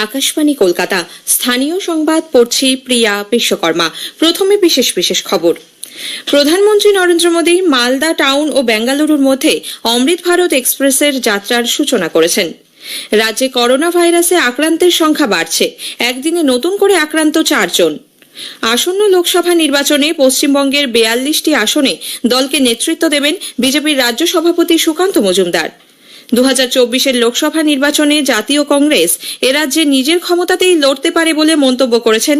আকাশবাণী কলকাতা। স্থানীয় সংবাদ পড়ছি প্রিয়া বিশ্বকর্মা। প্রথমে বিশেষ বিশেষ খবর। প্রধানমন্ত্রী নরেন্দ্র মোদী মালদা টাউন ও বেঙ্গালুরুর মধ্যে অমৃত ভারত এক্সপ্রেসের যাত্রার সূচনা করেছেন। রাজ্যে করোনা ভাইরাসে আক্রান্তের সংখ্যা বাড়ছে, একদিনে নতুন করে আক্রান্ত 4 জন। আসন্ন লোকসভা নির্বাচনে পশ্চিমবঙ্গের 42টি আসনে দলকে নেতৃত্ব দেবেন বিজেপির রাজ্য সভাপতি সুকান্ত মজুমদার। 2024-এর লোকসভা নির্বাচনে জাতীয় কংগ্রেস এ রাজ্যে নিজের ক্ষমতাতেই লড়তে পারে বলে মন্তব্য করেছেন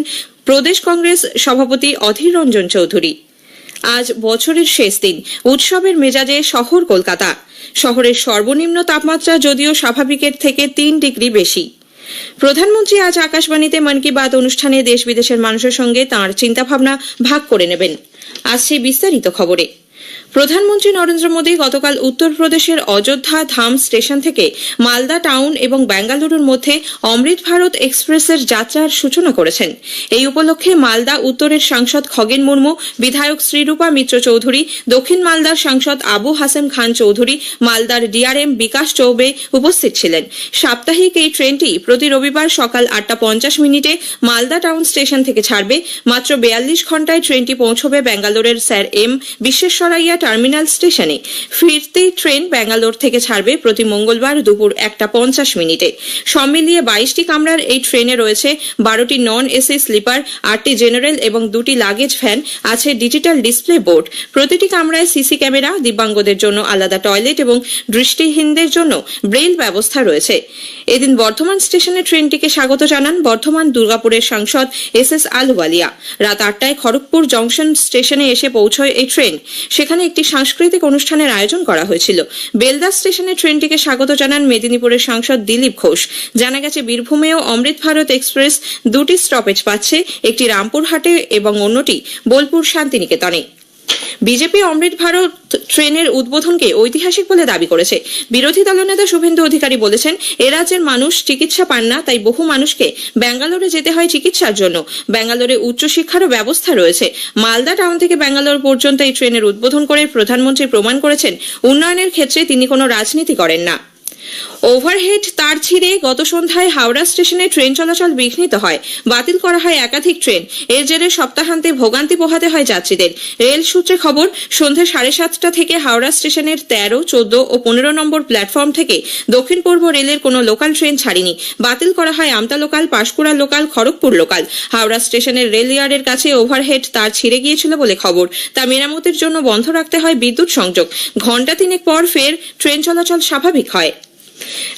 প্রদেশ কংগ্রেস সভাপতি অধীর রঞ্জন চৌধুরী। আজ বছরের শেষ দিন, উৎসবের মেজাজে শহর কলকাতা। শহরের সর্বনিম্ন তাপমাত্রা যদিও স্বাভাবিকের থেকে 3 ডিগ্রি বেশি। প্রধানমন্ত্রী আজ আকাশবাণীতে মন কি বাত অনুষ্ঠানে দেশ বিদেশের মানুষের সঙ্গে তাঁর চিন্তাভাবনা ভাগ করে নেবেন। আসছে বিস্তারিত খবরে। প্রধানমন্ত্রী নরেন্দ্র মোদী গতকাল উত্তরপ্রদেশের অযোধ্যা ধাম স্টেশন থেকে মালদা টাউন এবং বেঙ্গালুরুর মধ্যে অমৃত ভারত এক্সপ্রেসের যাত্রার সূচনা করেছেন। এই উপলক্ষে মালদা উত্তরের সাংসদ খগেন মুর্মু, বিধায়ক শ্রীরূপা মিত্র চৌধুরী, দক্ষিণ মালদার সাংসদ আবু হাসেম খান চৌধুরী, মালদার ডিআরএম বিকাশ চৌবে উপস্থিত ছিলেন। সাপ্তাহিক এই ট্রেনটি প্রতি রবিবার সকাল 8:50 মালদা টাউন স্টেশন থেকে ছাড়বে। মাত্র 42 ঘণ্টায় ট্রেনটি পৌঁছবে বেঙ্গালোরের স্যার এম বিশ্বেশ্বরাইয়া টার্মিনাল স্টেশনে। ফিরতি ট্রেন ব্যাঙ্গালোর থেকে ছাড়বে প্রতি মঙ্গলবার দুপুর 1:50। সব মিলিয়ে 22টি কামরার এই ট্রেনে রয়েছে 12টি নন এসি স্লিপার, 8টি জেনারেল এবং 2টি লাগেজ ভ্যান। আছে ডিজিটাল ডিসপ্লে বোর্ড। প্রতিটি কামরায় সিসি ক্যামেরা, দিব্যাঙ্গদের জন্য আলাদা টয়লেট এবং দৃষ্টিহীনদের জন্য ব্রেইল ব্যবস্থা রয়েছে। এদিন বর্ধমান স্টেশনে ট্রেনটিকে স্বাগত জানান বর্ধমান দুর্গাপুরের সাংসদ এস আলুওয়ালিয়া। রাত 8টায় খড়গপুর জংশন স্টেশনে এসে পৌঁছয় এই ট্রেন। সেখানে একটি সাংস্কৃতিক অনুষ্ঠানের আয়োজন করা হয়েছিল। বেলদা স্টেশনে ট্রেনটিকে স্বাগত জানান মেদিনীপুরের সাংসদ দিলীপ ঘোষ। জানা গেছে বীরভূমেও অমৃত ভারত এক্সপ্রেস 2টি স্টপেজ পাচ্ছে, একটি রামপুরহাটে এবং অন্যটি বোলপুর শান্তিনিকেতনে। বিজেপি অমৃত ভারত ট্রেনের উদ্বোধনকে ঐতিহাসিক বলে দাবি করেছে। বিরোধী দলনেতা শুভেন্দু অধিকারী বলেছেন, এ রাজ্যের মানুষ চিকিৎসা পান না, তাই বহু মানুষকে ব্যাঙ্গালোরে যেতে হয় চিকিৎসার জন্য। ব্যাঙ্গালোরে উচ্চশিক্ষারও ব্যবস্থা রয়েছে। মালদা টাউন থেকে ব্যাঙ্গালোর পর্যন্ত এই ট্রেনের উদ্বোধন করে প্রধানমন্ত্রী প্রমাণ করেছেন উন্নয়নের ক্ষেত্রে তিনি কোনো রাজনীতি করেন না। ওভারহেড তার ছিঁড়ে গত সন্ধ্যায় হাওড়া স্টেশনে ট্রেন চলাচল বিঘ্নিত হয়। বাতিল করা হয় একাধিক ট্রেন। এর জেরে সপ্তাহান্তে ভোগান্তি পোহাতে হয় যাত্রীদের। রেল সূত্রে খবর, সন্ধ্যে 7:30 থেকে হাওড়া স্টেশনের 13, 14 ও 15 নম্বর প্ল্যাটফর্ম থেকে দক্ষিণ পূর্ব রেলের কোনো লোকাল ট্রেন ছাড়েনি। বাতিল করা হয় Amta local, Panskura local, Kharagpur local. Howrah স্টেশনের রেল ইয়ার্ডের কাছে ওভারহেড তার ছিঁড়ে গিয়েছিল বলে খবর। তা মেরামতের জন্য বন্ধ রাখতে হয় বিদ্যুৎ সংযোগ। ঘণ্টা 3 পর ফের ট্রেন চলাচল স্বাভাবিক হয়।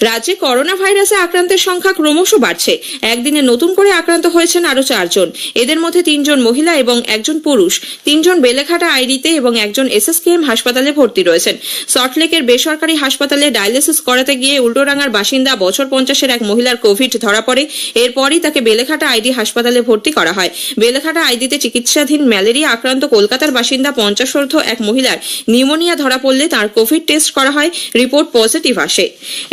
রাজ্যে করোনা ভাইরাসে আক্রান্তের সংখ্যা ক্রমশ বাড়ছে। একদিনে নতুন করে আক্রান্ত হয়েছেন আরো 4 জন। এদের মধ্যে 3 জন মহিলা এবং 1 জন পুরুষ। 3 জন বেলেঘাটা আইডিতে এবং 1 জন এসএসকেএম হাসপাতালে ভর্তি রয়েছেন। সল্টলেকের বেসরকারি হাসপাতালে ডায়ালিসিস করাতে গিয়ে উল্টোডাঙ্গার বাসিন্দা বছর 50-এর এক মহিলার কোভিড ধরা পড়ে। এরপরই তাকে বেলেঘাটা আইডি হাসপাতালে ভর্তি করা হয়। বেলেঘাটা আইডিতে চিকিৎসাধীন ম্যালেরিয়া আক্রান্ত কলকাতার বাসিন্দা 50 এক মহিলার নিউমোনিয়া ধরা পড়লে তার কোভিড টেস্ট করা হয়, রিপোর্ট পজিটিভ আসে।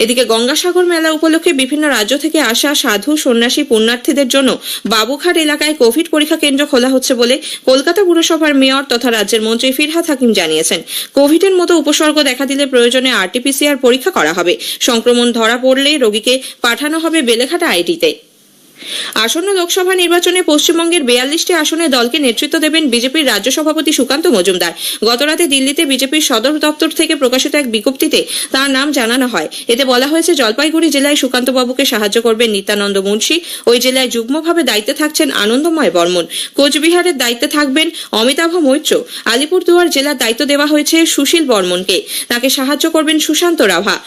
এদিকে গঙ্গাসাগর মেলা উপলক্ষে বিভিন্ন রাজ্য থেকে আসা সাধু, সন্ন্যাসী, পুণ্যার্থীদের জন্য বাবুঘাট এলাকায় কোভিড পরীক্ষা কেন্দ্র খোলা হচ্ছে বলে কলকাতা পুরসভার মেয়র তথা রাজ্যের মন্ত্রী ফিরহাদ হাকিম জানিয়েছেন। কোভিডের মতো উপসর্গ দেখা দিলে প্রয়োজনে RT-PCR পরীক্ষা করা হবে। সংক্রমণ ধরা পড়লে রোগীকে পাঠানো হবে বেলেঘাটা আইডিতে। আসন্ন লোকসভা নির্বাচনে পশ্চিমবঙ্গের 42টি আসনে দলকে নেতৃত্ব দেবেন বিজেপির রাজ্য সভাপতি সুকান্ত মজুমদার। গতরাতে দিল্লিতে বিজেপির সদর দপ্তর থেকে প্রকাশিত এক বিজ্ঞপ্তিতে তার নাম জানানো হয়। এতে বলা হয়েছে, জলপাইগুড়ি জেলায় সুকান্তবাবুকে সাহায্য করবেন নিত্যানন্দ মুন্সি। ওই জেলায় যুগ্মভাবে দায়িত্বে থাকছেন আনন্দময় বর্মন। কোচবিহারের দায়িত্বে থাকবেন অমিতাভ মৈত্র। আলিপুরদুয়ার জেলার দায়িত্ব দেওয়া হয়েছে সুশীল বর্মনকে। তাকে সাহায্য করবেন সুশান্ত রাভা।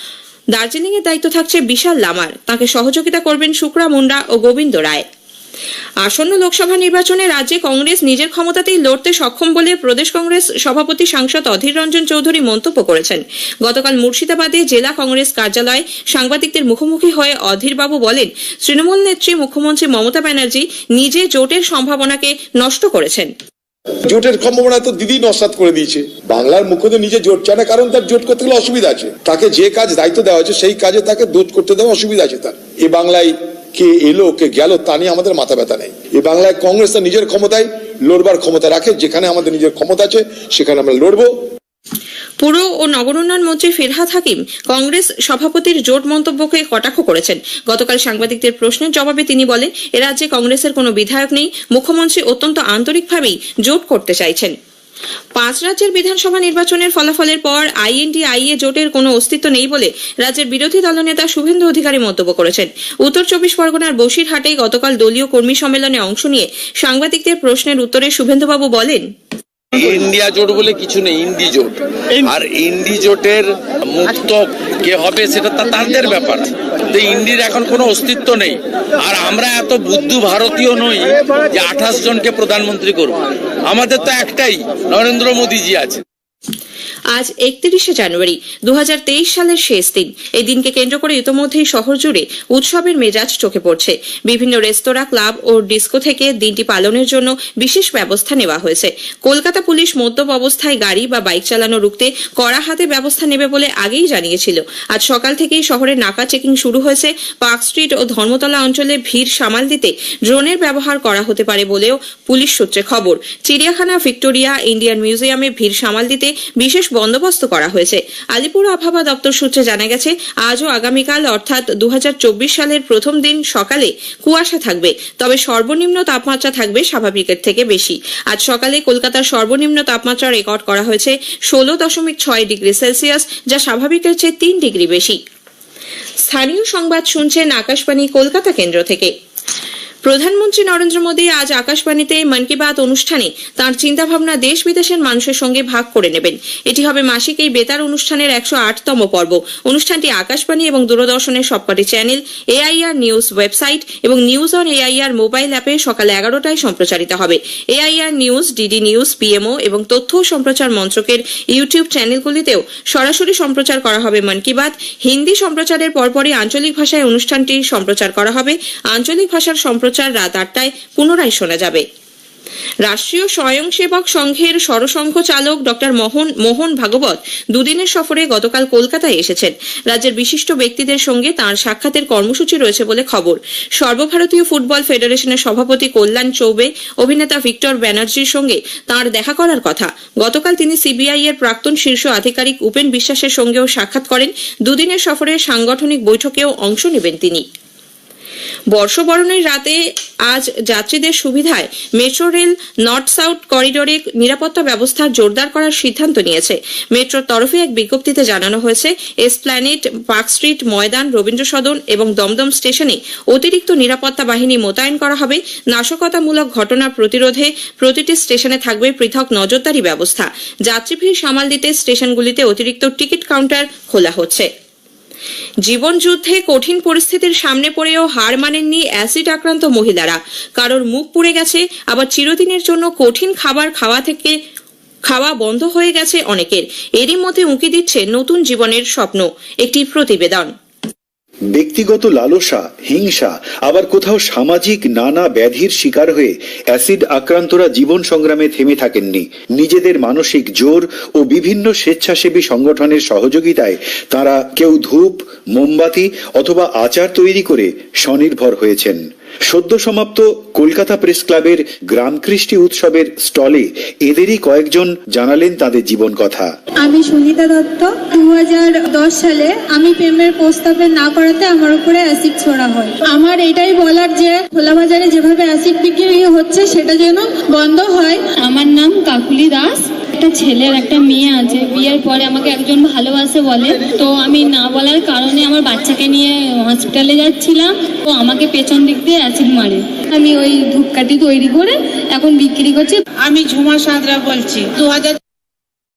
দার্জিলিং এর দায়িত্ব থাকছে বিশাল লামার। তাকে সহযোগিতা করবেন শুক্রা মুন্ডা ও গোবিন্দ রায়। আসন্ন লোকসভা নির্বাচনে রাজ্যে কংগ্রেস নিজের ক্ষমতাতেই লড়তে সক্ষম বলে প্রদেশ কংগ্রেস সভাপতি সাংসদ অধীর রঞ্জন চৌধুরী মন্তব্য করেছেন। গতকাল মুর্শিদাবাদে জেলা কংগ্রেস কার্যালয়ে সাংবাদিকদের মুখোমুখি হয়ে অধীরবাবু বলেন, তৃণমূল নেত্রী মুখ্যমন্ত্রী মমতা ব্যানার্জি নিজে জোটের সম্ভাবনাকে নষ্ট করেছেন। জোটের সম্ভাবনা তো দিদি নস্বাত করে দিয়েছে। বাংলার মুখ্যমন্ত্রী নিজে জোট চায় না, কারণ তার জোট করতে গেলে অসুবিধা আছে। তাকে যে কাজ দায়িত্ব দেওয়া হয়েছে সেই কাজে তাকে দোষ করতে দেওয়া অসুবিধা আছে তার। এই বাংলায় কে এলো কে গেল তা নিয়ে আমাদের মাথা ব্যথা নেই। এই বাংলায় কংগ্রেস তার নিজের ক্ষমতায় লড়বার ক্ষমতা রাখে। যেখানে আমাদের নিজের ক্ষমতা আছে সেখানে আমরা লড়বো। পুর ও নগর উন্নয়ন মন্ত্রী ফিরহাদ হাকিম কংগ্রেস সভাপতির জোট মন্তব্যকে কটাক্ষ করেছেন। গতকাল সাংবাদিকদের প্রশ্নের জবাবে তিনি বলেন, এ রাজ্যে কংগ্রেসের কোনো বিধায়ক নেই, মুখ্যমন্ত্রী অত্যন্ত আন্তরিকভাবেই জোট করতে চাইছেন। 5 রাজ্যের বিধানসভা নির্বাচনের ফলাফলের পর INDIA জোটের কোনো অস্তিত্ব নেই বলে রাজ্যের বিরোধী দলনেতা শুভেন্দু অধিকারী মন্তব্য করেছেন। উত্তর 24 পরগনার বসিরহাটে গতকাল দলীয় কর্মী সম্মেলনে অংশ নিয়ে সাংবাদিকদের প্রশ্নের উত্তরে শুভেন্দুবাবু বলেন, ইন্ডিয়া জোট বলে কিছু নেই, ইন্ডি জোট। আর ইন্ডি জোটের মুক্ত কে হবে সেটা তাদের ব্যাপার। তো ইন্ডির এখন কোনো অস্তিত্ব নেই। আর আমরা এত বুদ্ধু ভারতীয় নই যে 28 জনকে প্রধানমন্ত্রী করব। আমাদের তো একটাই, নরেন্দ্র মোদীজি আছে। আজ 31শে জানুয়ারি 2023 সালের শেষ দিন। এই দিনকে কেন্দ্র করে ইতোমধ্যেই শহর জুড়ে উৎসবের মেজাজ চোখে পড়ছে। বিভিন্ন রেস্তোরাঁ, ক্লাব ও ডিস্কো থেকে দিনটি পালনের জন্য বিশেষ ব্যবস্থা নেওয়া হয়েছে। কলকাতা পুলিশ মদ্যপ অবস্থায় গাড়ি বা বাইক চালানো রুখতে কড়া হাতে ব্যবস্থা নেবে বলে আগেই জানিয়েছিল। আজ সকাল থেকেই শহরে নাকা চেকিং শুরু হয়েছে। পার্ক স্ট্রিট ও ধর্মতলা অঞ্চলে ভিড় সামাল দিতে ড্রোনের ব্যবহার করা হতে পারে বলেও পুলিশ সূত্রে খবর। চিড়িয়াখানা, ভিক্টোরিয়া, ইন্ডিয়ান মিউজিয়ামে ভিড় সামাল দিতে বিশেষ বন্দোবস্ত করা হয়েছে। আলিপুর আবহাওয়া দপ্তর সূত্রে জানা গেছে, আজ ও আগামীকাল অর্থাৎ 2024 সালের প্রথম দিন সকালে কুয়াশা থাকবে, তবে সর্বনিম্ন তাপমাত্রা থাকবে স্বাভাবিকের থেকে বেশি। আজ সকালে কলকাতার সর্বনিম্ন তাপমাত্রা রেকর্ড করা হয়েছে 16.6 ডিগ্রি সেলসিয়াস, যা স্বাভাবিকের চেয়ে 3 ডিগ্রি বেশি। স্থানীয় সংবাদ শুনছেন আকাশবাণী কলকাতা কেন্দ্র থেকে। প্রধানমন্ত্রী নরেন্দ্র মোদী আজ আকাশবাণীতে মন কি বাত অনুষ্ঠানে তাঁর চিন্তাভাবনা দেশ বিদেশের মানুষের সঙ্গে ভাগ করে নেবেন। এটি হবে মাসিক এই বেতার অনুষ্ঠানের 108তম পর্ব। অনুষ্ঠানটি আকাশবাণী এবং দূরদর্শনের সবকটি চ্যানেল, AIR নিউজ ওয়েবসাইট এবং নিউজ অন AIR মোবাইল অ্যাপে সকাল 11টায় সম্প্রচারিত হবে। AIR news, DD news, PMO এবং তথ্য ও সম্প্রচার মন্ত্রকের ইউটিউব চ্যানেলগুলিতেও সরাসরি সম্প্রচার করা হবে মন কি বাত। হিন্দি সম্প্রচারের পরপরই আঞ্চলিক ভাষায় অনুষ্ঠানটি সম্প্রচার করা হবে। আঞ্চলিক ভাষার সম্প্রচার রাত 8টায় পুনরায় শোনা যাবে। রাষ্ট্রীয় স্বয়ংসেবক সংঘের সরসংঘ চালক ডক্টর মোহন ভাগবত দুদিনের সফরে গতকাল কলকাতায় এসেছেন। রাজ্যের বিশিষ্ট ব্যক্তিদের সঙ্গে তাঁর সাক্ষাতের কর্মসূচি রয়েছে বলে খবর। সর্বভারতীয় ফুটবল ফেডারেশনের সভাপতি কল্যাণ চৌবে, অভিনেতা ভিক্টর ব্যানার্জির সঙ্গে তাঁর দেখা করার কথা। গতকাল তিনি CBI এর প্রাক্তন শীর্ষ আধিকারিক উপেন বিশ্বাসের সঙ্গেও সাক্ষাৎ করেন। দুদিনের সফরে সাংগঠনিক বৈঠকেও অংশ নেবেন তিনি। বর্ষবরণের রাতে আজ যাত্রীদের সুবিধায় মেট্রো রেল নর্থ সাউথ করিডোরে নিরাপত্তা ব্যবস্থা জোরদার করার সিদ্ধান্ত নিয়েছে। মেট্রোর তরফে এক বিজ্ঞপ্তিতে জানানো হয়েছে, এসপ্ল্যানেড, পার্ক স্ট্রিট, ময়দান, রবীন্দ্র সদন এবং দমদম স্টেশনে অতিরিক্ত নিরাপত্তা বাহিনী মোতায়েন করা হবে। নাশকতামূলক ঘটনা প্রতিরোধে প্রতিটি স্টেশনে থাকবে পৃথক নজরদারি ব্যবস্থা। যাত্রী ভিড় সামাল দিতে স্টেশনগুলিতে অতিরিক্ত টিকিট কাউন্টার খোলা হচ্ছে। জীবন যুদ্ধে কঠিন পরিস্থিতির সামনে পড়েও হার মানেননি অ্যাসিড আক্রান্ত মহিলারা। কারোর মুখ পুড়ে গেছে, আবার চিরদিনের জন্য কঠিন খাবার খাওয়া বন্ধ হয়ে গেছে অনেকের। এরই মধ্যে উঁকি দিচ্ছে নতুন জীবনের স্বপ্ন। একটি প্রতিবেদন। ব্যক্তিগত লালসা, হিংসা, আবার কোথাও সামাজিক নানা ব্যাধির শিকার হয়ে অ্যাসিড আক্রান্তরা জীবন সংগ্রামে থেমে থাকেননি। নিজেদের মানসিক জোর ও বিভিন্ন স্বেচ্ছাসেবী সংগঠনের সহযোগিতায় তারা কেউ ধূপ, মোমবাতি অথবা আচার তৈরি করে স্বনির্ভর হয়েছেন। সদ্য সমাপ্ত কলকাতা প্রেস ক্লাবের গ্রাম কৃষ্টি উৎসবের স্টলে এদেরই কয়েকজন জানালেন তাদের জীবন কথা। আমি সুনিতা দত্ত। 2010 সালে আমি প্রেমের প্রস্তাবে না করাতে আমার উপরে অ্যাসিড ছোড়া হয়। আমার এটাই বলার যে খোলা বাজারে যেভাবে অ্যাসিড বিক্রি হচ্ছে সেটা যেন বন্ধ হয়। আমার নাম কাকুলি দাস। একটা ছেলের একটা মেয়ে আছে, বিয়ের পরে আমাকে একজন ভালোবাসে বলে, তো আমি না বলার কারণে আমার বাচ্চাকে নিয়ে হসপিটালে যাচ্ছিলাম, তো আমাকে পেছন দিক দিয়ে অ্যাসিড মারে। আমি ওই ধূপকাঠি তৈরি করে এখন বিক্রি করছি। আমি ঝুমা সাঁতরা বলছি।